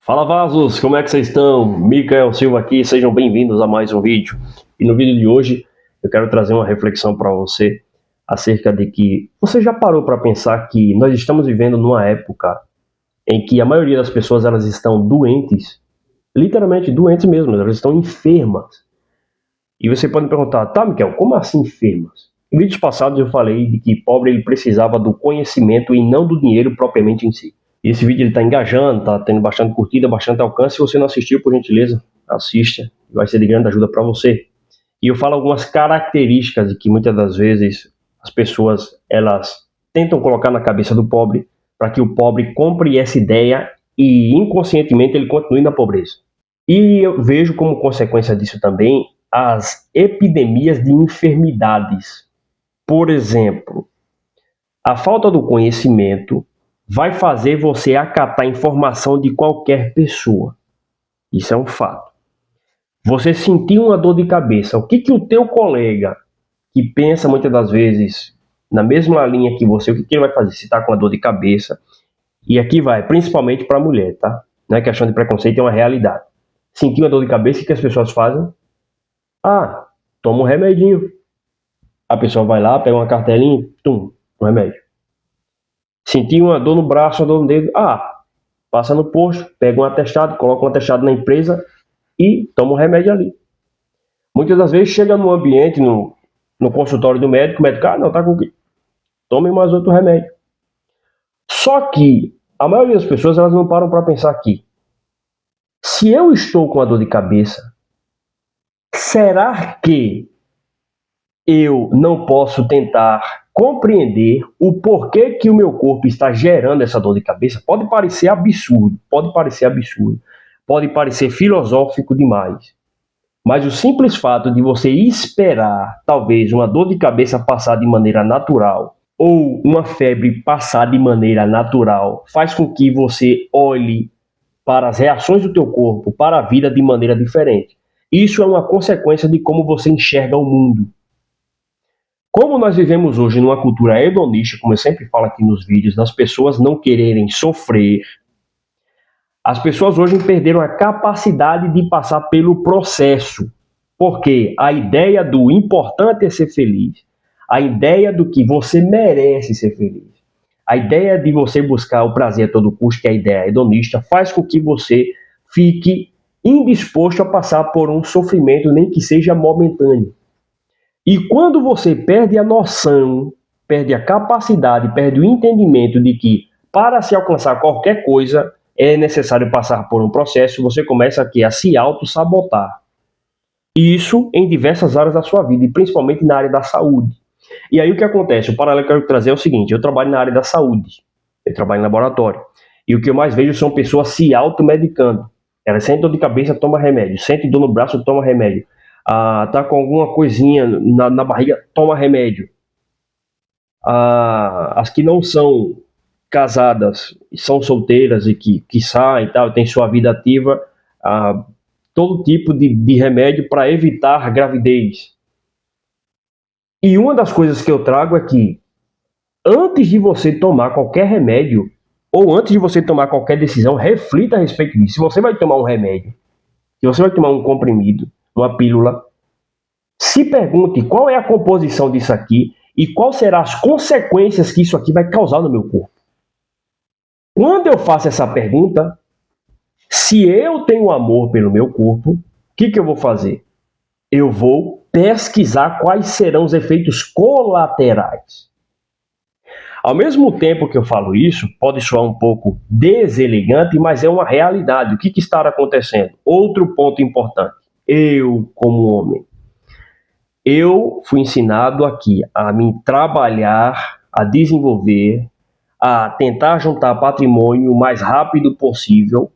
Fala vasos, como é que vocês estão? Micael Silva aqui, sejam bem-vindos a mais um vídeo. E no vídeo de hoje eu quero trazer uma reflexão para você acerca de que você já parou para pensar que nós estamos vivendo numa época em que a maioria das pessoas elas estão doentes, literalmente doentes mesmo, elas estão enfermas. E você pode me perguntar, tá, Micael, como assim enfermas? Em vídeos passados eu falei de que pobre ele precisava do conhecimento e não do dinheiro propriamente em si. Esse vídeo está engajando, está tendo bastante curtida, bastante alcance. Se você não assistiu, por gentileza, assista. Vai ser de grande ajuda para você. E eu falo algumas características de que muitas das vezes as pessoas elas tentam colocar na cabeça do pobre para que o pobre compre essa ideia e inconscientemente ele continue na pobreza. E eu vejo como consequência disso também as epidemias de enfermidades. Por exemplo, a falta do conhecimento vai fazer você acatar informação de qualquer pessoa. Isso é um fato. Você sentir uma dor de cabeça, o que o teu colega, que pensa muitas das vezes na mesma linha que você, o que ele vai fazer? Se está com uma dor de cabeça, e aqui vai, principalmente para a mulher, tá? Não é questão de preconceito, é uma realidade. Sentir uma dor de cabeça, o que as pessoas fazem? Ah, toma um remedinho. A pessoa vai lá, pega uma cartelinha, um remédio. Sentir uma dor no braço, uma dor no dedo, passa no posto, pega um atestado, coloca um atestado na empresa e toma um remédio ali. Muitas das vezes chega no ambiente, no consultório do médico, o médico, não, tá com o quê? Tome mais outro remédio. Só que a maioria das pessoas elas não param para pensar aqui. Se eu estou com a dor de cabeça, será que eu não posso tentar compreender o porquê que o meu corpo está gerando essa dor de cabeça? Pode parecer absurdo, pode parecer filosófico demais. Mas o simples fato de você esperar, talvez, uma dor de cabeça passar de maneira natural ou uma febre passar de maneira natural, faz com que você olhe para as reações do teu corpo, para a vida de maneira diferente. Isso é uma consequência de como você enxerga o mundo. Como nós vivemos hoje numa cultura hedonista, como eu sempre falo aqui nos vídeos, das pessoas não quererem sofrer, as pessoas hoje perderam a capacidade de passar pelo processo. Porque a ideia do importante é ser feliz, a ideia do que você merece ser feliz, a ideia de você buscar o prazer a todo custo, que é a ideia hedonista, faz com que você fique indisposto a passar por um sofrimento, nem que seja momentâneo. E quando você perde a noção, perde a capacidade, perde o entendimento de que para se alcançar qualquer coisa é necessário passar por um processo, você começa aqui a se auto-sabotar. Isso em diversas áreas da sua vida, e principalmente na área da saúde. E aí o que acontece? O paralelo que eu quero trazer é o seguinte: eu trabalho na área da saúde, eu trabalho em laboratório, e o que eu mais vejo são pessoas se automedicando. Elas sentem dor de cabeça, toma remédio, sente dor no braço, toma remédio, tá com alguma coisinha na barriga, toma remédio. As que não são casadas, são solteiras e que saem e tal, tem sua vida ativa, todo tipo de remédio para evitar gravidez. E uma das coisas que eu trago é que antes de você tomar qualquer remédio, ou antes de você tomar qualquer decisão, reflita a respeito disso. Se você vai tomar um remédio, se você vai tomar um comprimido, uma pílula, se pergunte qual é a composição disso aqui e quais serão as consequências que isso aqui vai causar no meu corpo. Quando eu faço essa pergunta, se eu tenho amor pelo meu corpo, o que eu vou fazer? Eu vou pesquisar quais serão os efeitos colaterais. Ao mesmo tempo que eu falo isso, pode soar um pouco deselegante, mas é uma realidade. O que está acontecendo? Outro ponto importante. Eu, como homem, eu fui ensinado aqui a me trabalhar, a desenvolver, a tentar juntar patrimônio o mais rápido possível,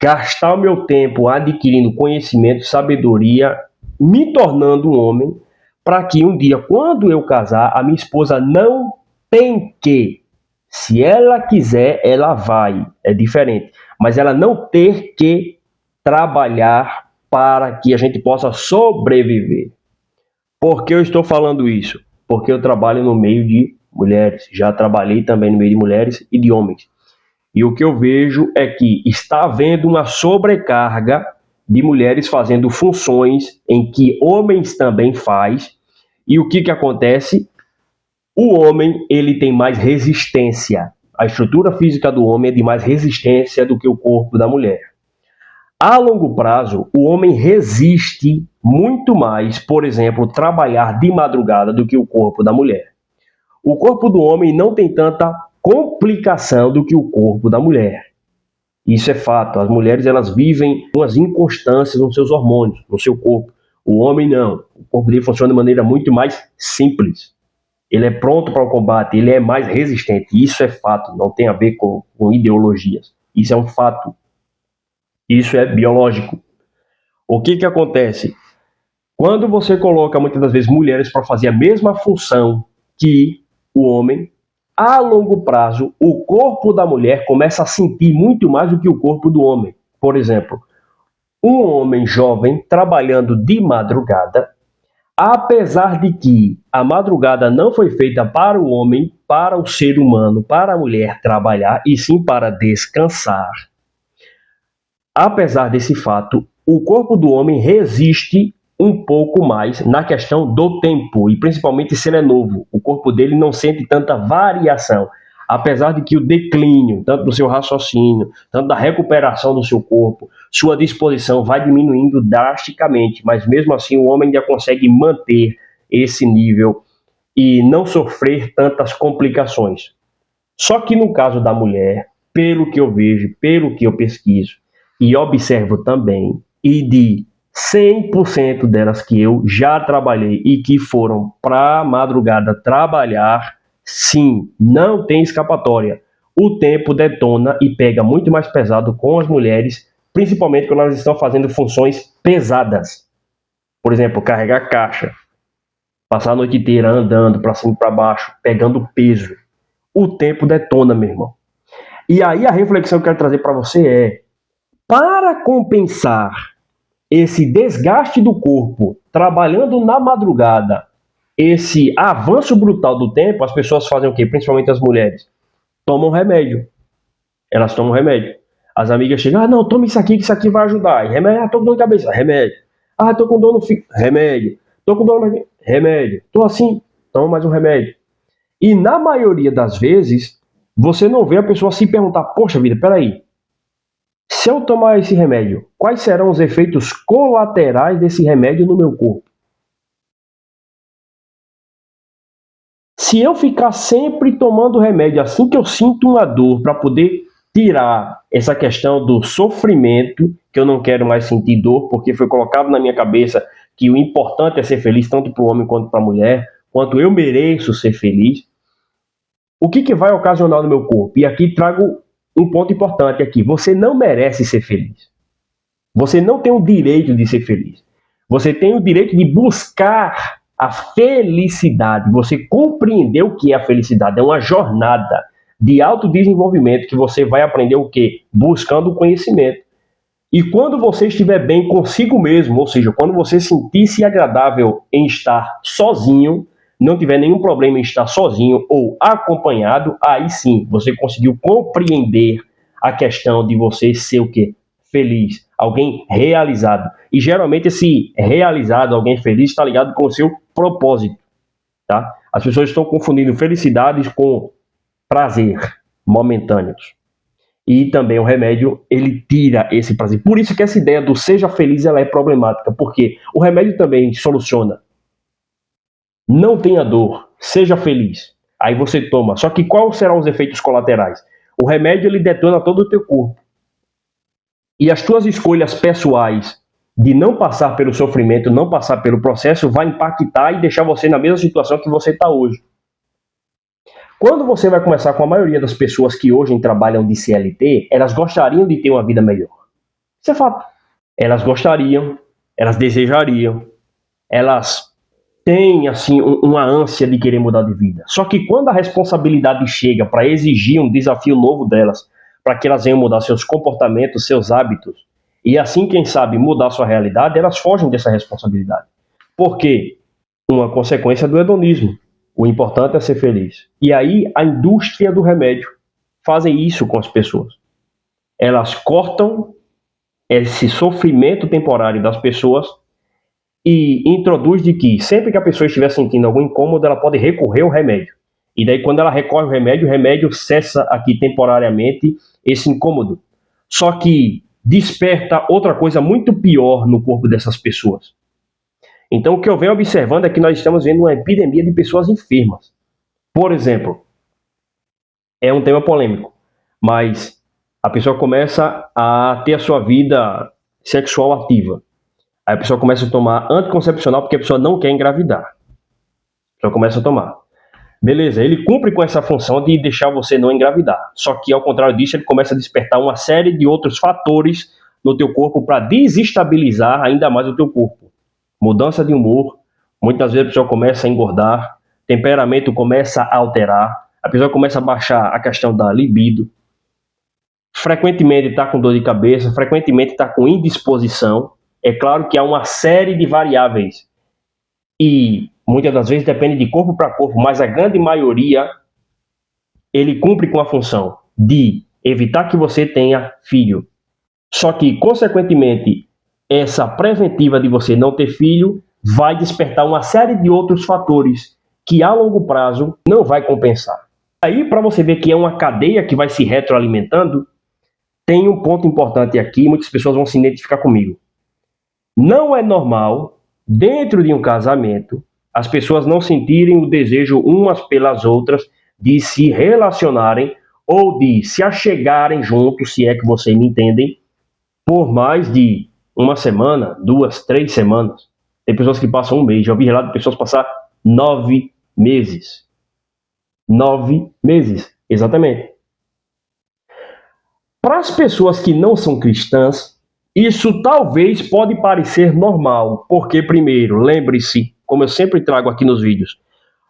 gastar o meu tempo adquirindo conhecimento, sabedoria, me tornando um homem, para que um dia, quando eu casar, a minha esposa não tem que. Se ela quiser, ela vai. É diferente. Mas ela não ter que trabalhar para que a gente possa sobreviver. Por que eu estou falando isso? Porque eu trabalho no meio de mulheres. Já trabalhei também no meio de mulheres e de homens. E o que eu vejo é que está havendo uma sobrecarga de mulheres fazendo funções em que homens também faz. E o que acontece? O homem, ele tem mais resistência. A estrutura física do homem é de mais resistência do que o corpo da mulher. A longo prazo, o homem resiste muito mais, por exemplo, trabalhar de madrugada do que o corpo da mulher. O corpo do homem não tem tanta complicação do que o corpo da mulher. Isso é fato. As mulheres, elas vivem umas inconstâncias nos seus hormônios, no seu corpo. O homem não. O corpo dele funciona de maneira muito mais simples. Ele é pronto para o combate, ele é mais resistente. Isso é fato, não tem a ver com ideologias. Isso é um fato. Isso é biológico. O que acontece? Quando você coloca, muitas das vezes, mulheres para fazer a mesma função que o homem, a longo prazo, o corpo da mulher começa a sentir muito mais do que o corpo do homem. Por exemplo, um homem jovem trabalhando de madrugada, apesar de que a madrugada não foi feita para o homem, para o ser humano, para a mulher trabalhar, e sim para descansar. Apesar desse fato, o corpo do homem resiste um pouco mais na questão do tempo, e principalmente se ele é novo. O corpo dele não sente tanta variação, apesar de que o declínio, tanto do seu raciocínio, tanto da recuperação do seu corpo, sua disposição vai diminuindo drasticamente, mas mesmo assim o homem ainda consegue manter esse nível e não sofrer tantas complicações. Só que no caso da mulher, pelo que eu vejo, pelo que eu pesquiso e observo também, e de 100% delas que eu já trabalhei e que foram para a madrugada trabalhar, sim, não tem escapatória. O tempo detona e pega muito mais pesado com as mulheres, principalmente quando elas estão fazendo funções pesadas. Por exemplo, carregar caixa, passar a noite inteira andando para cima e para baixo, pegando peso. O tempo detona, meu irmão. E aí a reflexão que eu quero trazer para você é: para compensar esse desgaste do corpo, trabalhando na madrugada, esse avanço brutal do tempo, as pessoas fazem o quê? Principalmente as mulheres. Tomam remédio. Elas tomam remédio. As amigas chegam, não, toma isso aqui, que isso aqui vai ajudar. E remédio, tô com dor de cabeça. Remédio. Tô com dor no fígado. Remédio. Tô com dor no... Remédio. Tô assim, toma mais um remédio. E na maioria das vezes, você não vê a pessoa se perguntar, poxa vida, peraí, se eu tomar esse remédio, quais serão os efeitos colaterais desse remédio no meu corpo? Se eu ficar sempre tomando remédio assim que eu sinto uma dor para poder tirar essa questão do sofrimento, que eu não quero mais sentir dor, porque foi colocado na minha cabeça que o importante é ser feliz, tanto para o homem quanto para a mulher, quanto eu mereço ser feliz, o que vai ocasionar no meu corpo? E aqui trago um ponto importante aqui. Você não merece ser feliz. Você não tem o direito de ser feliz. Você tem o direito de buscar a felicidade. Você compreender o que é a felicidade. É uma jornada de autodesenvolvimento que você vai aprender o quê? Buscando o conhecimento. E quando você estiver bem consigo mesmo, ou seja, quando você sentir-se agradável em estar sozinho, não tiver nenhum problema em estar sozinho ou acompanhado, aí sim, você conseguiu compreender a questão de você ser o quê? Feliz, alguém realizado. E geralmente esse realizado, alguém feliz, está ligado com o seu propósito, tá? As pessoas estão confundindo felicidades com prazer momentâneos. E também o remédio, ele tira esse prazer. Por isso que essa ideia do seja feliz, ela é problemática, porque o remédio também soluciona. Não tenha dor, seja feliz. Aí você toma. Só que quais serão os efeitos colaterais? O remédio, ele detona todo o teu corpo. E as tuas escolhas pessoais de não passar pelo sofrimento, não passar pelo processo, vai impactar e deixar você na mesma situação que você está hoje. Quando você vai conversar com a maioria das pessoas que hoje trabalham de CLT, elas gostariam de ter uma vida melhor. Isso é fato. Elas gostariam, elas desejariam, elas têm assim uma ânsia de querer mudar de vida. Só que quando a responsabilidade chega para exigir um desafio novo delas, para que elas venham mudar seus comportamentos, seus hábitos, e assim, quem sabe, mudar sua realidade, elas fogem dessa responsabilidade. Por quê? Uma consequência do hedonismo. O importante é ser feliz. E aí a indústria do remédio fazem isso com as pessoas. Elas cortam esse sofrimento temporário das pessoas e introduz de que sempre que a pessoa estiver sentindo algum incômodo, ela pode recorrer ao remédio. E daí, quando ela recorre ao remédio, o remédio cessa aqui temporariamente esse incômodo. Só que desperta outra coisa muito pior no corpo dessas pessoas. Então, o que eu venho observando é que nós estamos vendo uma epidemia de pessoas enfermas. Por exemplo, é um tema polêmico, mas a pessoa começa a ter a sua vida sexual ativa. Aí a pessoa começa a tomar anticoncepcional porque a pessoa não quer engravidar. A pessoa começa a tomar. Beleza, ele cumpre com essa função de deixar você não engravidar. Só que, ao contrário disso, ele começa a despertar uma série de outros fatores no teu corpo para desestabilizar ainda mais o teu corpo. Mudança de humor, muitas vezes a pessoa começa a engordar, temperamento começa a alterar, a pessoa começa a baixar a questão da libido, frequentemente está com dor de cabeça, frequentemente está com indisposição. É claro que há uma série de variáveis e muitas das vezes depende de corpo para corpo, mas a grande maioria ele cumpre com a função de evitar que você tenha filho. Só que, consequentemente, essa preventiva de você não ter filho vai despertar uma série de outros fatores que a longo prazo não vai compensar. Aí, para você ver que é uma cadeia que vai se retroalimentando, tem um ponto importante aqui, muitas pessoas vão se identificar comigo. Não é normal, dentro de um casamento, as pessoas não sentirem o desejo umas pelas outras de se relacionarem ou de se achegarem juntos, se é que vocês me entendem, por mais de uma semana, 2, 3 semanas. Tem pessoas que passam um mês, já ouvi relato de pessoas passar 9 meses. 9 meses, exatamente. Para as pessoas que não são cristãs, isso talvez pode parecer normal, porque primeiro, lembre-se, como eu sempre trago aqui nos vídeos,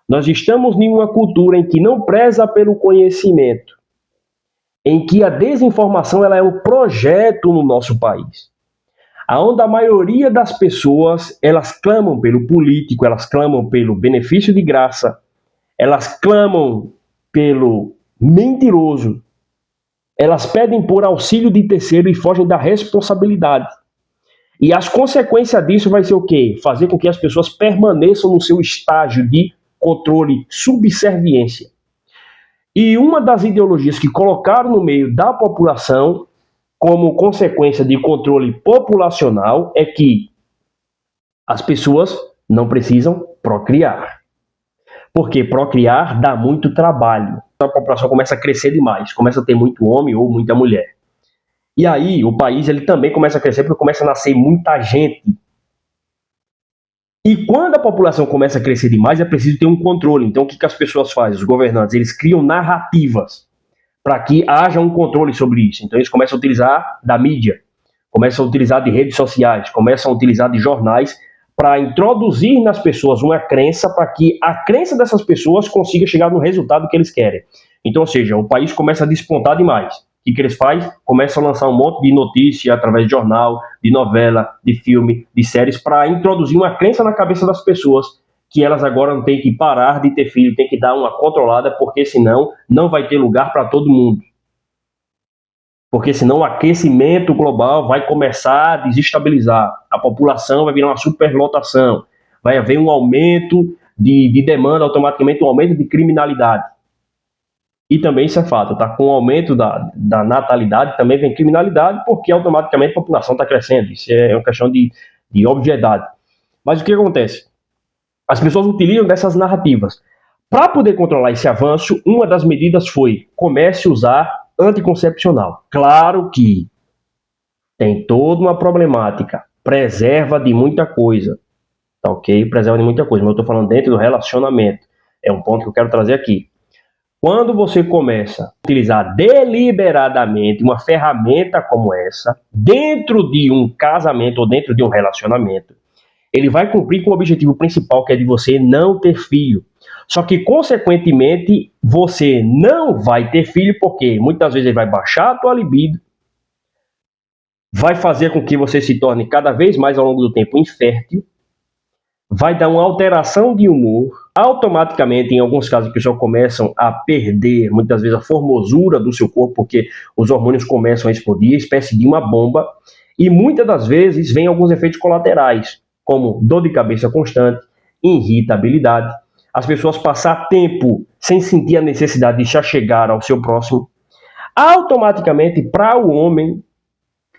nós estamos em uma cultura em que não preza pelo conhecimento, em que a desinformação ela é um projeto no nosso país, aonde a maioria das pessoas elas clamam pelo político, elas clamam pelo benefício de graça, elas clamam pelo mentiroso, elas pedem por auxílio de terceiro e fogem da responsabilidade. E as consequências disso vai ser o quê? Fazer com que as pessoas permaneçam no seu estágio de controle, subserviência. E uma das ideologias que colocaram no meio da população, como consequência de controle populacional, é que as pessoas não precisam procriar. Porque procriar dá muito trabalho. A população começa a crescer demais, começa a ter muito homem ou muita mulher. E aí o país ele também começa a crescer porque começa a nascer muita gente. E quando a população começa a crescer demais, é preciso ter um controle. Então o que as pessoas fazem? Os governantes, eles criam narrativas para que haja um controle sobre isso. Então eles começam a utilizar da mídia, começam a utilizar de redes sociais, começam a utilizar de jornais para introduzir nas pessoas uma crença para que a crença dessas pessoas consiga chegar no resultado que eles querem. Então, ou seja, o país começa a despontar demais. O que eles fazem? Começam a lançar um monte de notícia através de jornal, de novela, de filme, de séries, para introduzir uma crença na cabeça das pessoas que elas agora não têm que parar de ter filho, tem que dar uma controlada, porque senão não vai ter lugar para todo mundo. Porque senão o aquecimento global vai começar a desestabilizar. A população vai virar uma superlotação. Vai haver um aumento de demanda, automaticamente um aumento de criminalidade. E também isso é fato, tá? Com o aumento da natalidade também vem criminalidade, porque automaticamente a população está crescendo. Isso é uma questão de obviedade. Mas o que acontece? As pessoas utilizam dessas narrativas. Para poder controlar esse avanço, uma das medidas foi comece a usar anticoncepcional. Claro que tem toda uma problemática, preserva de muita coisa, tá ok? Preserva de muita coisa, mas eu estou falando dentro do relacionamento. É um ponto que eu quero trazer aqui. Quando você começa a utilizar deliberadamente uma ferramenta como essa, dentro de um casamento ou dentro de um relacionamento, ele vai cumprir com o objetivo principal, que é de você não ter filho. Só que, consequentemente, você não vai ter filho, porque muitas vezes ele vai baixar a tua libido, vai fazer com que você se torne cada vez mais ao longo do tempo infértil, vai dar uma alteração de humor. Automaticamente, em alguns casos, as pessoas começam a perder, muitas vezes, a formosura do seu corpo, porque os hormônios começam a explodir, espécie de uma bomba. E muitas das vezes vem alguns efeitos colaterais, como dor de cabeça constante, irritabilidade, as pessoas passar tempo sem sentir a necessidade de já chegar ao seu próximo. Automaticamente, para o homem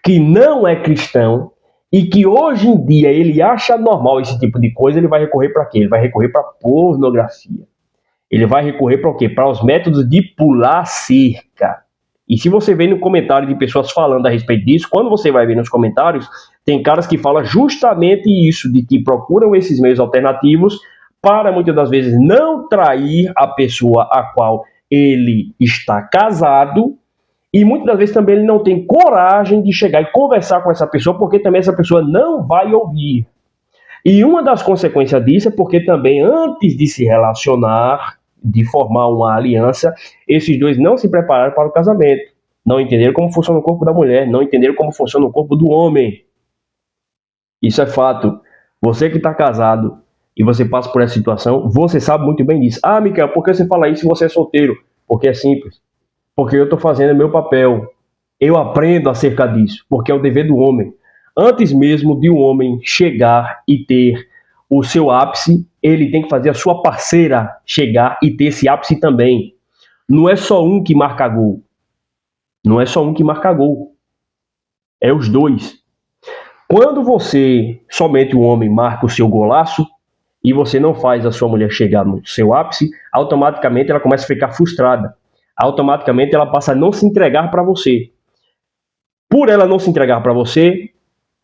que não é cristão e que hoje em dia ele acha normal esse tipo de coisa, ele vai recorrer para quê? Ele vai recorrer para pornografia. Ele vai recorrer para o quê? Para os métodos de pular cerca. E se você vê no comentário de pessoas falando a respeito disso, quando você vai ver nos comentários, tem caras que falam justamente isso, de que procuram esses meios alternativos para, muitas das vezes, não trair a pessoa a qual ele está casado, e muitas das vezes também ele não tem coragem de chegar e conversar com essa pessoa, porque também essa pessoa não vai ouvir. E uma das consequências disso é porque também, antes de se relacionar, de formar uma aliança, esses dois não se prepararam para o casamento. Não entenderam como funciona o corpo da mulher, não entenderam como funciona o corpo do homem. Isso é fato. Você que está casado e você passa por essa situação, você sabe muito bem disso. Ah, Miquel, por que você fala isso se você é solteiro? Porque é simples. Porque eu estou fazendo o meu papel. Eu aprendo acerca disso, porque é o dever do homem. Antes mesmo de um homem chegar e ter o seu ápice, ele tem que fazer a sua parceira chegar e ter esse ápice também. Não é só um que marca gol. Não é só um que marca gol. É os dois. Quando você, somente o homem, marca o seu golaço e você não faz a sua mulher chegar no seu ápice, automaticamente ela começa a ficar frustrada. Automaticamente ela passa a não se entregar para você. Por ela não se entregar para você,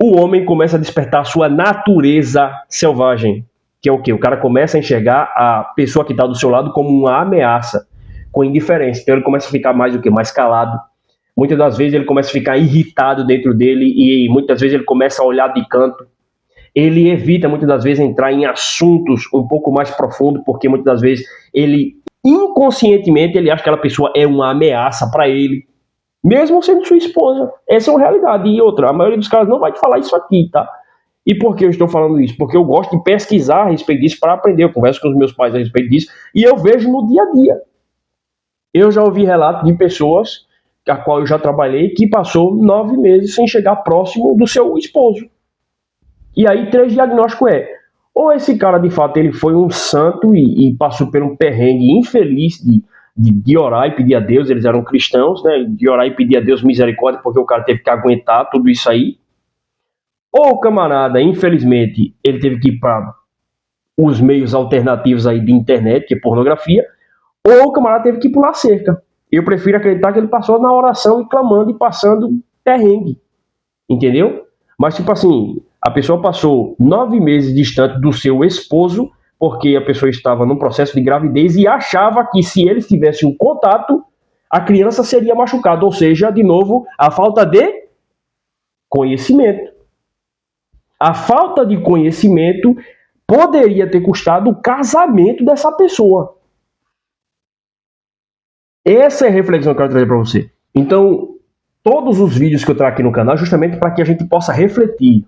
o homem começa a despertar a sua natureza selvagem, que é o quê? O cara começa a enxergar a pessoa que está do seu lado como uma ameaça, com indiferença. Então ele começa a ficar mais o quê? Mais calado. Muitas das vezes ele começa a ficar irritado dentro dele e muitas vezes ele começa a olhar de canto. Ele evita muitas das vezes entrar em assuntos um pouco mais profundos, porque muitas das vezes ele inconscientemente ele acha que aquela pessoa é uma ameaça para ele, mesmo sendo sua esposa. Essa é uma realidade. E outra, a maioria dos caras não vai te falar isso aqui, tá? E por que eu estou falando isso? Porque eu gosto de pesquisar a respeito disso para aprender. Eu converso com os meus pais a respeito disso e eu vejo no dia a dia. Eu já ouvi relatos de pessoas a qual eu já trabalhei que passou 9 meses sem chegar próximo do seu esposo. E aí 3 diagnósticos ou esse cara de fato ele foi um santo e passou por um perrengue infeliz de orar e pedir a Deus, eles eram cristãos, né? De orar e pedir a Deus misericórdia, porque o cara teve que aguentar tudo isso aí. Ou o camarada, infelizmente, ele teve que ir para os meios alternativos aí de internet, que é pornografia, ou o camarada teve que pular cerca. Eu prefiro acreditar que ele passou na oração e clamando e passando perrengue, entendeu? Mas tipo assim, a pessoa passou 9 meses distante do seu esposo, porque a pessoa estava num processo de gravidez e achava que se eles tivessem um contato, a criança seria machucada. Ou seja, de novo, a falta de conhecimento. A falta de conhecimento poderia ter custado o casamento dessa pessoa. Essa é a reflexão que eu quero trazer para você. Então, todos os vídeos que eu trago aqui no canal, justamente para que a gente possa refletir.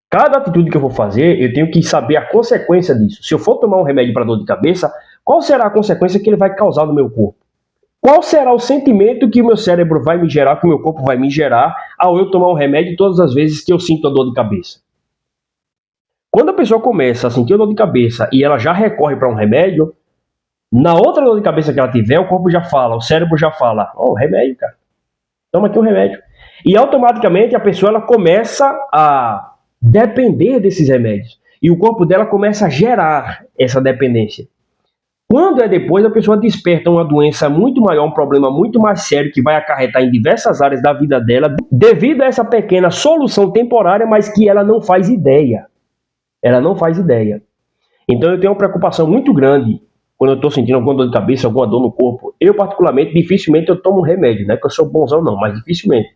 Cada atitude que eu vou fazer, eu tenho que saber a consequência disso. Se eu for tomar um remédio para dor de cabeça, qual será a consequência que ele vai causar no meu corpo? Qual será o sentimento que o meu cérebro vai me gerar, que o meu corpo vai me gerar, ao eu tomar um remédio todas as vezes que eu sinto a dor de cabeça? Quando a pessoa começa a sentir a dor de cabeça e ela já recorre para um remédio, na outra dor de cabeça que ela tiver, o corpo já fala, o cérebro já fala, remédio, cara. Toma aqui um remédio. E automaticamente a pessoa ela começa a depender desses remédios. E o corpo dela começa a gerar essa dependência. Quando é depois, a pessoa desperta uma doença muito maior, um problema muito mais sério que vai acarretar em diversas áreas da vida dela, devido a essa pequena solução temporária, mas que ela não faz ideia. Ela não faz ideia. Então eu tenho uma preocupação muito grande quando eu estou sentindo alguma dor de cabeça, alguma dor no corpo. Eu, particularmente, dificilmente eu tomo um remédio, não é que eu sou bonzão não, mas dificilmente.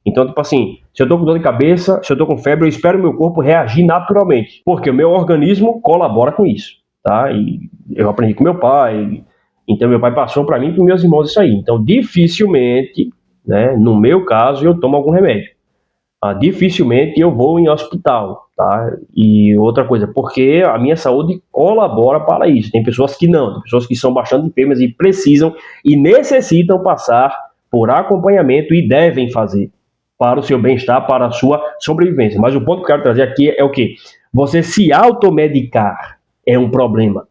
Então, tipo assim, se eu estou com dor de cabeça, se eu estou com febre, eu espero o meu corpo reagir naturalmente, porque o meu organismo colabora com isso, tá? E eu aprendi com meu pai, então meu pai passou para mim e para meus irmãos isso aí. Então, dificilmente, né, no meu caso, eu tomo algum remédio. dificilmente eu vou em hospital, tá? E outra coisa, porque a minha saúde colabora para isso. Tem pessoas que não, tem pessoas que são bastante enfermas e precisam e necessitam passar por acompanhamento e devem fazer para o seu bem-estar, para a sua sobrevivência. Mas o ponto que eu quero trazer aqui é o quê? Você se automedicar é um problema.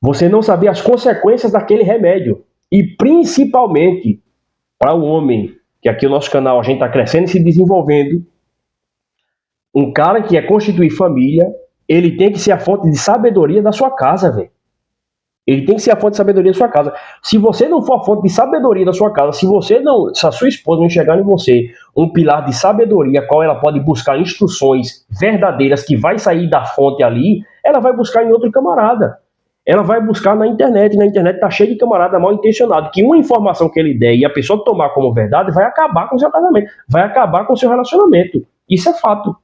Você não saber as consequências daquele remédio. E principalmente para o homem, que aqui no nosso canal a gente está crescendo e se desenvolvendo, um cara que é constituir família, ele tem que ser a fonte de sabedoria da sua casa, velho. Ele tem que ser a fonte de sabedoria da sua casa. Se você não for a fonte de sabedoria da sua casa, se a sua esposa não enxergar em você um pilar de sabedoria, qual ela pode buscar instruções verdadeiras que vai sair da fonte ali, ela vai buscar em outro camarada. Ela vai buscar na internet. Na internet tá cheio de camarada mal intencionado, que uma informação que ele der e a pessoa tomar como verdade vai acabar com o seu casamento, vai acabar com o seu relacionamento. Isso é fato.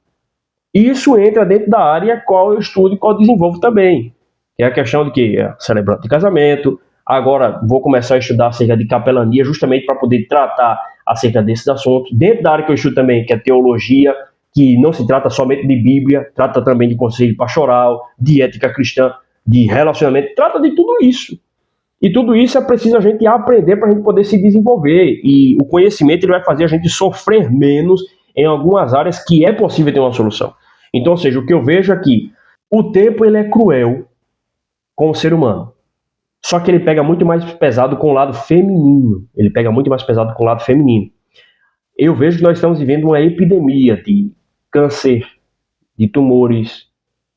Isso entra dentro da área qual eu estudo e qual eu desenvolvo também. Que é a questão de que é celebrante de casamento. Agora vou começar a estudar acerca de capelania, justamente para poder tratar acerca desses assuntos. Dentro da área que eu estudo também, que é teologia, que não se trata somente de Bíblia, trata também de conselho pastoral, de ética cristã, de relacionamento, trata de tudo isso. E tudo isso é preciso a gente aprender para a gente poder se desenvolver. E o conhecimento ele vai fazer a gente sofrer menos em algumas áreas que é possível ter uma solução. Então, ou seja, o que eu vejo aqui, o tempo ele é cruel com o ser humano. Só que ele pega muito mais pesado com o lado feminino. Ele pega muito mais pesado com o lado feminino. Eu vejo que nós estamos vivendo uma epidemia de câncer, de tumores,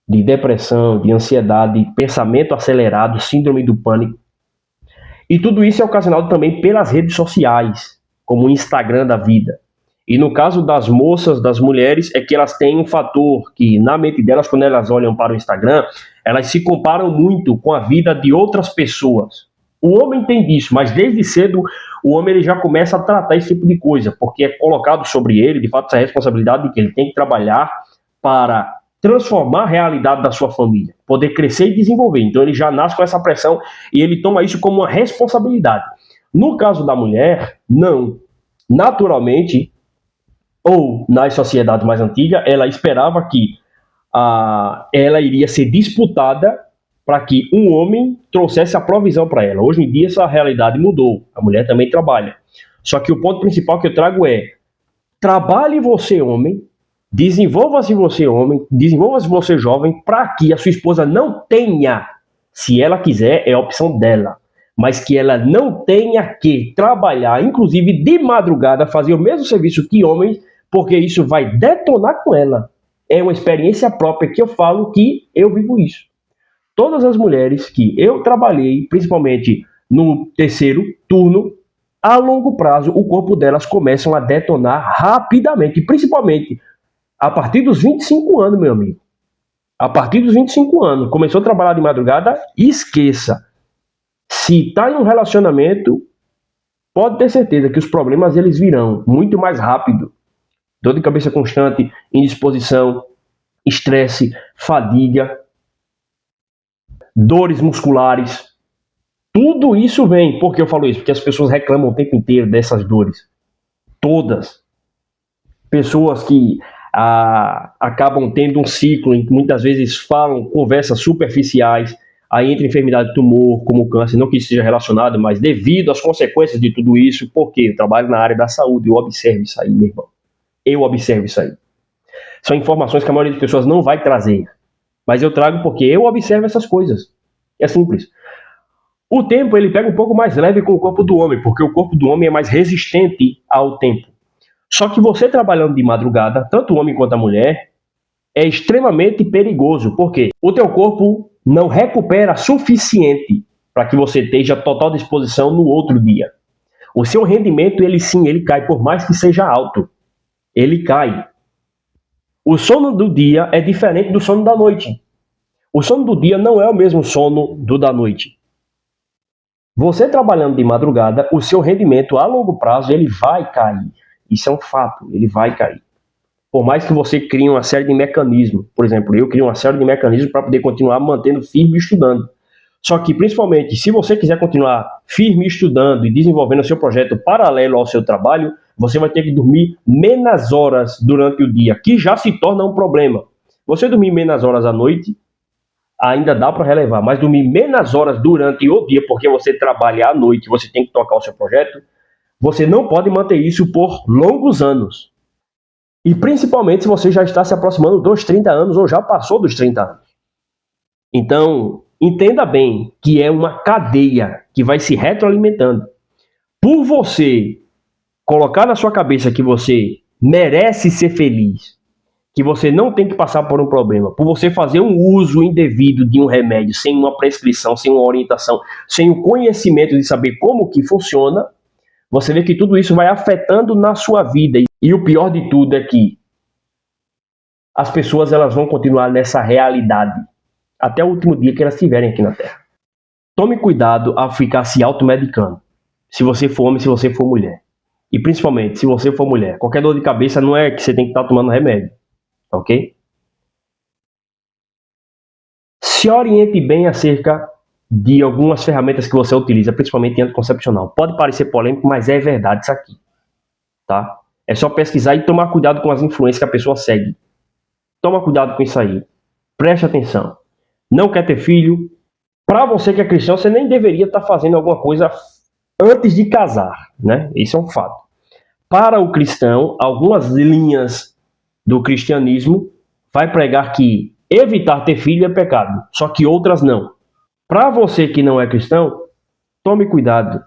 de depressão, de ansiedade, de pensamento acelerado, síndrome do pânico. E tudo isso é ocasionado também pelas redes sociais, como o Instagram da vida. E no caso das moças, das mulheres, é que elas têm um fator que na mente delas, quando elas olham para o Instagram, elas se comparam muito com a vida de outras pessoas. O homem tem disso, mas desde cedo o homem ele já começa a tratar esse tipo de coisa, porque é colocado sobre ele, de fato, essa responsabilidade de que ele tem que trabalhar para transformar a realidade da sua família, poder crescer e desenvolver. Então ele já nasce com essa pressão e ele toma isso como uma responsabilidade. No caso da mulher, não. Naturalmente, ou nas sociedades mais antigas, ela esperava que ela iria ser disputada para que um homem trouxesse a provisão para ela. Hoje em dia essa realidade mudou, a mulher também trabalha. Só que o ponto principal que eu trago é: trabalhe você homem, desenvolva-se você homem, desenvolva-se você jovem, para que a sua esposa não tenha, se ela quiser, é a opção dela, mas que ela não tenha que trabalhar, inclusive de madrugada, fazer o mesmo serviço que homens, porque isso vai detonar com ela. É uma experiência própria que eu falo que eu vivo isso. Todas as mulheres que eu trabalhei, principalmente no terceiro turno, a longo prazo, o corpo delas começam a detonar rapidamente, principalmente a partir dos 25 anos, meu amigo. A partir dos 25 anos, começou a trabalhar de madrugada, esqueça. Se está em um relacionamento, pode ter certeza que os problemas eles virão muito mais rápido. Dor de cabeça constante, indisposição, estresse, fadiga, dores musculares. Tudo isso vem. Por que eu falo isso? Porque as pessoas reclamam o tempo inteiro dessas dores. Todas. Pessoas que acabam tendo um ciclo em que muitas vezes falam conversas superficiais, aí entra enfermidade de tumor, como o câncer, não que isso seja relacionado, mas devido às consequências de tudo isso, porque eu trabalho na área da saúde, eu observo isso aí, meu irmão. Eu observo isso aí. São informações que a maioria das pessoas não vai trazer, mas eu trago porque eu observo essas coisas. É simples. O tempo ele pega um pouco mais leve com o corpo do homem, porque o corpo do homem é mais resistente ao tempo. Só que você trabalhando de madrugada, tanto o homem quanto a mulher, é extremamente perigoso, porque o teu corpo não recupera suficiente para que você esteja total disposição no outro dia. O seu rendimento, ele sim, ele cai, por mais que seja alto. Ele cai. O sono do dia é diferente do sono da noite. O sono do dia não é o mesmo sono do da noite. Você trabalhando de madrugada, o seu rendimento a longo prazo, ele vai cair. Isso é um fato, ele vai cair. Por mais que você crie uma série de mecanismos, por exemplo, eu crio uma série de mecanismos para poder continuar mantendo firme e estudando. Só que, principalmente, se você quiser continuar firme estudando e desenvolvendo o seu projeto paralelo ao seu trabalho, você vai ter que dormir menos horas durante o dia, que já se torna um problema. Você dormir menos horas à noite, ainda dá para relevar, mas dormir menos horas durante o dia, porque você trabalha à noite, você tem que tocar o seu projeto, você não pode manter isso por longos anos. E principalmente se você já está se aproximando dos 30 anos ou já passou dos 30 anos. Então, entenda bem que é uma cadeia que vai se retroalimentando. Por você colocar na sua cabeça que você merece ser feliz, que você não tem que passar por um problema, por você fazer um uso indevido de um remédio, sem uma prescrição, sem uma orientação, sem o conhecimento de saber como que funciona, você vê que tudo isso vai afetando na sua vida. E o pior de tudo é que as pessoas elas vão continuar nessa realidade até o último dia que elas estiverem aqui na Terra. Tome cuidado ao ficar se automedicando. Se você for homem, se você for mulher. E principalmente, se você for mulher. Qualquer dor de cabeça não é que você tem que estar tomando remédio. Ok? Se oriente bem acerca de algumas ferramentas que você utiliza, principalmente anticoncepcional. Pode parecer polêmico, mas é verdade isso aqui. Tá? É só pesquisar e tomar cuidado com as influências que a pessoa segue. Toma cuidado com isso aí. Preste atenção. Não quer ter filho? Para você que é cristão, você nem deveria estar fazendo alguma coisa antes de casar, né? Isso é um fato. Para o cristão, algumas linhas do cristianismo vai pregar que evitar ter filho é pecado, só que outras não. Para você que não é cristão, tome cuidado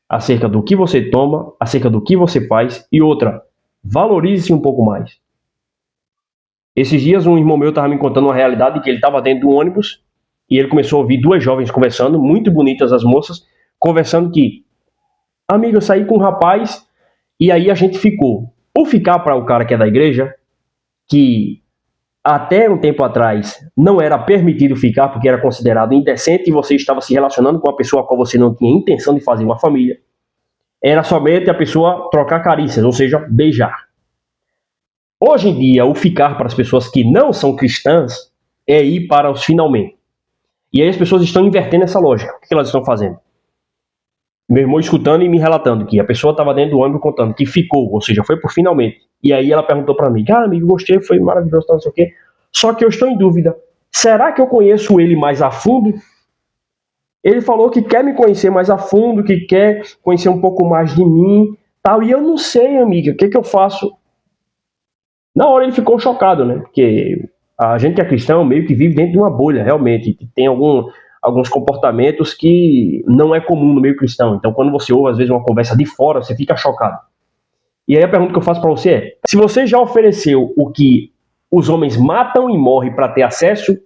acerca do que você toma, acerca do que você faz e outra, valorize-se um pouco mais. Esses dias um irmão meu estava me contando uma realidade que ele estava dentro do ônibus e ele começou a ouvir duas jovens conversando, muito bonitas as moças, conversando que, amigo, eu saí com um rapaz e aí a gente ficou. Ou ficar para o cara que é da igreja, que até um tempo atrás não era permitido ficar porque era considerado indecente e você estava se relacionando com uma pessoa com a qual você não tinha intenção de fazer uma família. Era somente a pessoa trocar carícias, ou seja, beijar. Hoje em dia, o ficar para as pessoas que não são cristãs é ir para os finalmente. E aí as pessoas estão invertendo essa lógica. O que elas estão fazendo? Meu irmão escutando e me relatando que a pessoa estava dentro do ônibus contando que ficou, ou seja, foi por finalmente. E aí ela perguntou para mim, amigo, gostei, foi maravilhoso, não sei o quê. Só que eu estou em dúvida, será que eu conheço ele mais a fundo? Ele falou que quer me conhecer mais a fundo, que quer conhecer um pouco mais de mim, tal. E eu não sei, amiga, o que eu faço? Na hora ele ficou chocado, né? Porque a gente que é cristão meio que vive dentro de uma bolha, realmente. Tem alguns comportamentos que não é comum no meio cristão. Então, quando você ouve, às vezes, uma conversa de fora, você fica chocado. E aí a pergunta que eu faço para você é, se você já ofereceu o que os homens matam e morrem para ter acesso,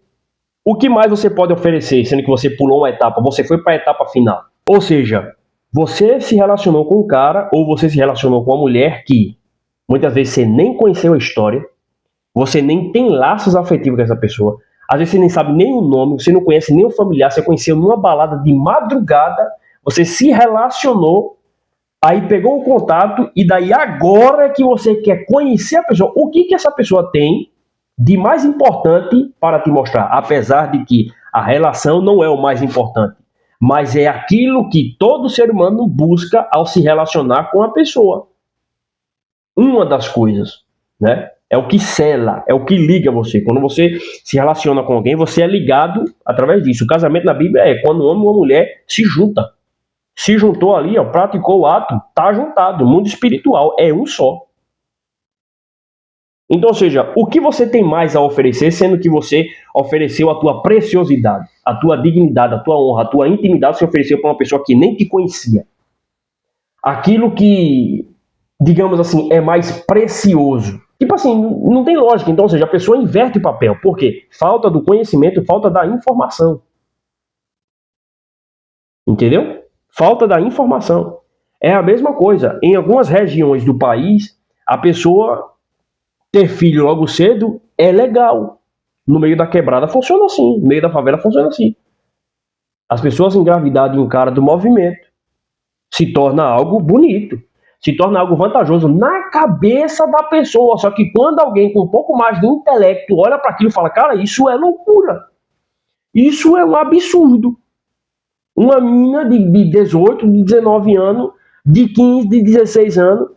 o que mais você pode oferecer, sendo que você pulou uma etapa, você foi para a etapa final? Ou seja, você se relacionou com um cara ou você se relacionou com uma mulher que muitas vezes você nem conheceu a história, você nem tem laços afetivos com essa pessoa, às vezes você nem sabe nem o nome, você não conhece nem o familiar, você conheceu numa balada de madrugada, você se relacionou, aí pegou o contato e daí agora que você quer conhecer a pessoa, o que essa pessoa tem de mais importante para te mostrar, apesar de que a relação não é o mais importante, mas é aquilo que todo ser humano busca ao se relacionar com a pessoa. Uma das coisas, né? É o que sela, é o que liga você. Quando você se relaciona com alguém, você é ligado através disso. O casamento na Bíblia é quando um homem e uma mulher se juntam. Se juntou ali, ó, praticou o ato, tá juntado. O mundo espiritual é um só. Então, ou seja, o que você tem mais a oferecer, sendo que você ofereceu a tua preciosidade, a tua dignidade, a tua honra, a tua intimidade, você ofereceu para uma pessoa que nem te conhecia. Aquilo que, digamos assim, é mais precioso. Tipo assim, não tem lógica. Então, ou seja, a pessoa inverte o papel. Por quê? Falta do conhecimento, falta da informação. Entendeu? Falta da informação. É a mesma coisa. Em algumas regiões do país, a pessoa ter filho logo cedo é legal. No meio da quebrada funciona assim. No meio da favela funciona assim. As pessoas engravidar de um cara do movimento se torna algo bonito. Se torna algo vantajoso na cabeça da pessoa. Só que quando alguém com um pouco mais de intelecto olha para aquilo e fala, cara, isso é loucura. Isso é um absurdo. Uma menina de 18, de 19 anos, de 15, de 16 anos,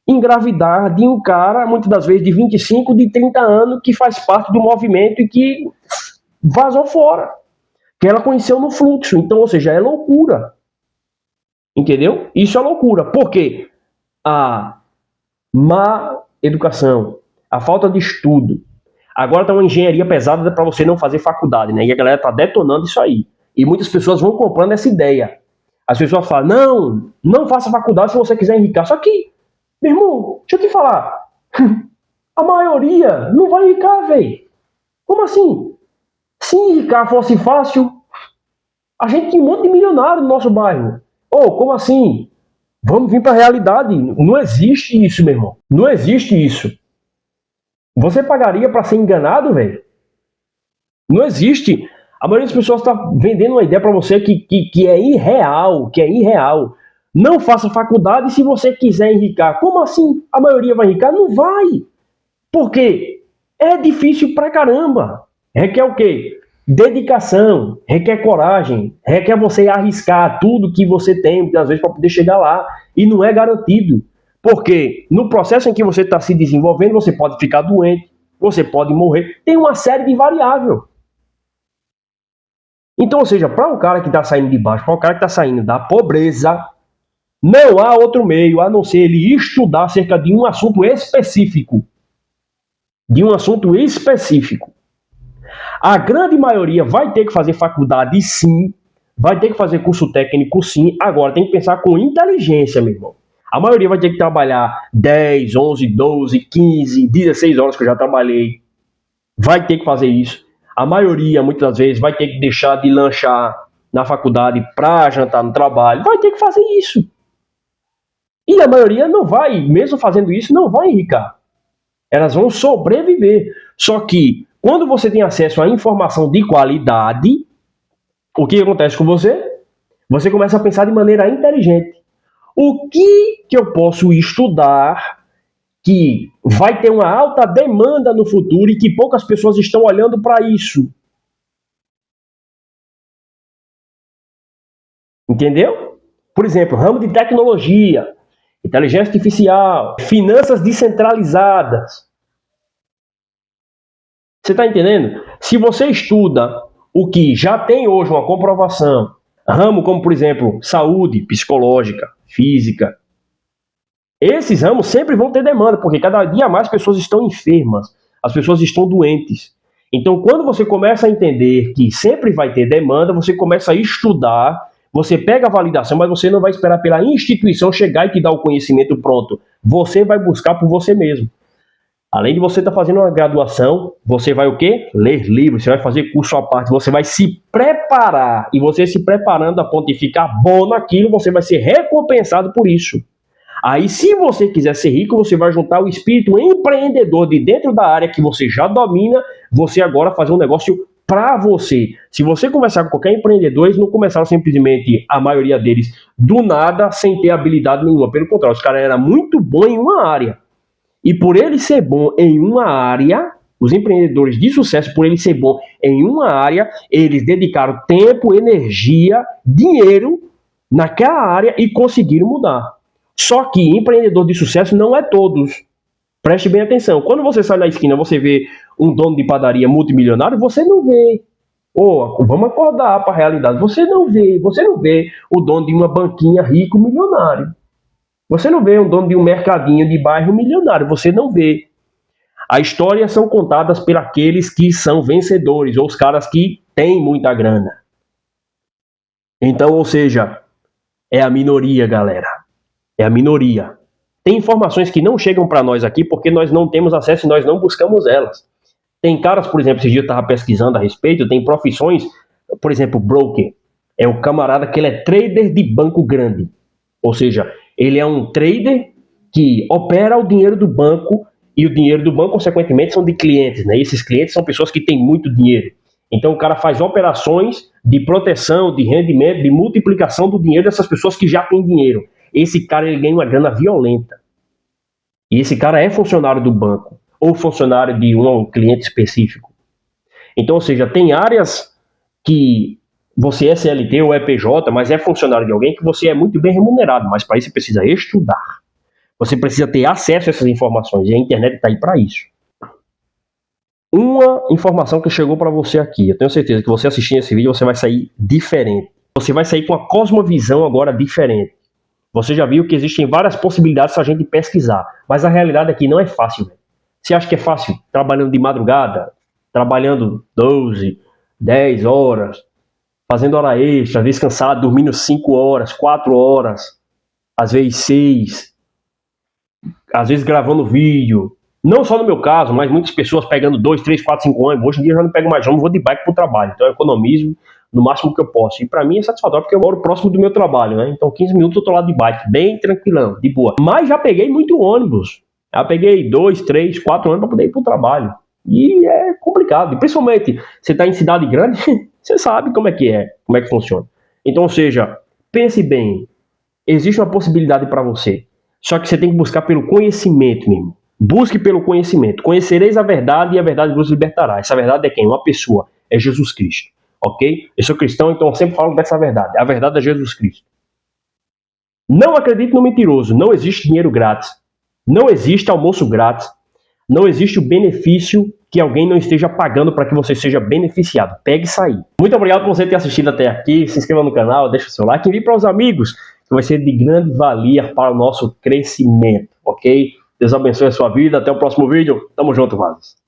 engravidar de um cara, muitas das vezes de 25, de 30 anos, que faz parte do movimento e que vazou fora, que ela conheceu no fluxo. Então, ou seja, é loucura. Entendeu? Isso é loucura. Por quê? A má educação, a falta de estudo. Agora tá uma engenharia pesada para você não fazer faculdade, né? E a galera tá detonando isso aí. E muitas pessoas vão comprando essa ideia. As pessoas falam, não faça faculdade se você quiser enriquecer. Só que, meu irmão, deixa eu te falar. A maioria não vai enriquecer, velho. Como assim? Se enriquecer fosse fácil, a gente tinha um monte de milionário no nosso bairro. Como assim? Vamos vir para a realidade. Não existe isso, meu irmão. Não existe isso. Você pagaria para ser enganado, velho? Não existe. A maioria das pessoas está vendendo uma ideia para você que é irreal, que é irreal. Não faça faculdade se você quiser enricar. Como assim? A maioria vai enricar? Não vai. Por quê? É difícil pra caramba. Requer o quê? Dedicação, requer coragem, requer você arriscar tudo que você tem, às vezes, para poder chegar lá. E não é garantido. Porque no processo em que você está se desenvolvendo, você pode ficar doente, você pode morrer. Tem uma série de variáveis. Então, ou seja, para um cara que está saindo de baixo, para um cara que está saindo da pobreza, não há outro meio a não ser ele estudar acerca de um assunto específico. De um assunto específico. A grande maioria vai ter que fazer faculdade, sim. Vai ter que fazer curso técnico, sim. Agora, tem que pensar com inteligência, meu irmão. A maioria vai ter que trabalhar 10, 11, 12, 15, 16 horas que eu já trabalhei. Vai ter que fazer isso. A maioria, muitas das vezes, vai ter que deixar de lanchar na faculdade para jantar no trabalho. Vai ter que fazer isso. E a maioria não vai, mesmo fazendo isso, não vai enricar. Elas vão sobreviver. Só que, quando você tem acesso a informação de qualidade, o que acontece com você? Você começa a pensar de maneira inteligente. O que eu posso estudar que vai ter uma alta demanda no futuro e que poucas pessoas estão olhando para isso? Entendeu? Por exemplo, ramo de tecnologia, inteligência artificial, finanças descentralizadas. Você está entendendo? Se você estuda o que já tem hoje uma comprovação, ramo como, por exemplo, saúde psicológica, física, esses ramos sempre vão ter demanda, porque cada dia mais pessoas estão enfermas, as pessoas estão doentes. Então, quando você começa a entender que sempre vai ter demanda, você começa a estudar, você pega a validação, mas você não vai esperar pela instituição chegar e te dar o conhecimento pronto. Você vai buscar por você mesmo. Além de você estar fazendo uma graduação, você vai o quê? Ler livros, você vai fazer curso à parte, você vai se preparar. E você se preparando a ponto de ficar bom naquilo, você vai ser recompensado por isso. Aí, se você quiser ser rico, você vai juntar o espírito empreendedor de dentro da área que você já domina, você agora fazer um negócio para você. Se você conversar com qualquer empreendedor, eles não começaram simplesmente, a maioria deles, do nada, sem ter habilidade nenhuma. Pelo contrário, os caras eram muito bons em uma área. E por ele ser bom em uma área, os empreendedores de sucesso, por ele ser bom em uma área, eles dedicaram tempo, energia, dinheiro naquela área e conseguiram mudar. Só que empreendedor de sucesso não é todos. Preste bem atenção. Quando você sai na esquina, você vê um dono de padaria multimilionário, você não vê. Vamos acordar para a realidade. Você não vê o dono de uma banquinha rico milionário. Você não vê um dono de um mercadinho de bairro milionário, você não vê. As histórias são contadas por aqueles que são vencedores, ou os caras que têm muita grana. Então, ou seja, é a minoria, galera. É a minoria. Tem informações que não chegam para nós aqui porque nós não temos acesso e nós não buscamos elas. Tem caras, por exemplo, esse dia eu estava pesquisando a respeito, tem profissões, por exemplo, broker. É o camarada que ele é trader de banco grande. Ou seja, ele é um trader que opera o dinheiro do banco e o dinheiro do banco, consequentemente, são de clientes, né? E esses clientes são pessoas que têm muito dinheiro. Então o cara faz operações de proteção, de rendimento, de multiplicação do dinheiro dessas pessoas que já têm dinheiro. Esse cara ele ganha uma grana violenta. E esse cara é funcionário do banco ou funcionário de um cliente específico. Então, ou seja, tem áreas que você é CLT ou é PJ, mas é funcionário de alguém, que você é muito bem remunerado, mas para isso você precisa estudar. Você precisa ter acesso a essas informações e a internet está aí para isso. Uma informação que chegou para você aqui, eu tenho certeza que você assistindo esse vídeo você vai sair diferente. Você vai sair com uma cosmovisão agora diferente. Você já viu que existem várias possibilidades para a gente pesquisar, mas a realidade aqui não é fácil. Véio. Você acha que é fácil trabalhando de madrugada, trabalhando 12, 10 horas, fazendo hora extra, às vezes cansado, dormindo 5 horas, 4 horas, às vezes 6, às vezes gravando vídeo. Não só no meu caso, mas muitas pessoas pegando 2, 3, 4, 5 ônibus. Hoje em dia eu já não pego mais ônibus, vou de bike para o trabalho. Então eu economizo no máximo que eu posso. E para mim é satisfatório porque eu moro próximo do meu trabalho, né? Então 15 minutos eu tô lá de bike, bem tranquilão, de boa. Mas já peguei muito ônibus. Já peguei 2, 3, 4 ônibus para poder ir para o trabalho. E é complicado. E principalmente, você está em cidade grande, você sabe como é, como é que funciona. Então, ou seja, pense bem. Existe uma possibilidade para você. Só que você tem que buscar pelo conhecimento mesmo. Busque pelo conhecimento. Conhecereis a verdade e a verdade vos libertará. Essa verdade é quem? Uma pessoa. É Jesus Cristo. Ok? Eu sou cristão, então eu sempre falo dessa verdade. A verdade é Jesus Cristo. Não acredite no mentiroso. Não existe dinheiro grátis. Não existe almoço grátis. Não existe o benefício que alguém não esteja pagando para que você seja beneficiado. Pegue isso aí. Muito obrigado por você ter assistido até aqui. Se inscreva no canal, deixa o seu like, envie para os amigos, que vai ser de grande valia para o nosso crescimento, ok? Deus abençoe a sua vida. Até o próximo vídeo. Tamo junto, Vazos.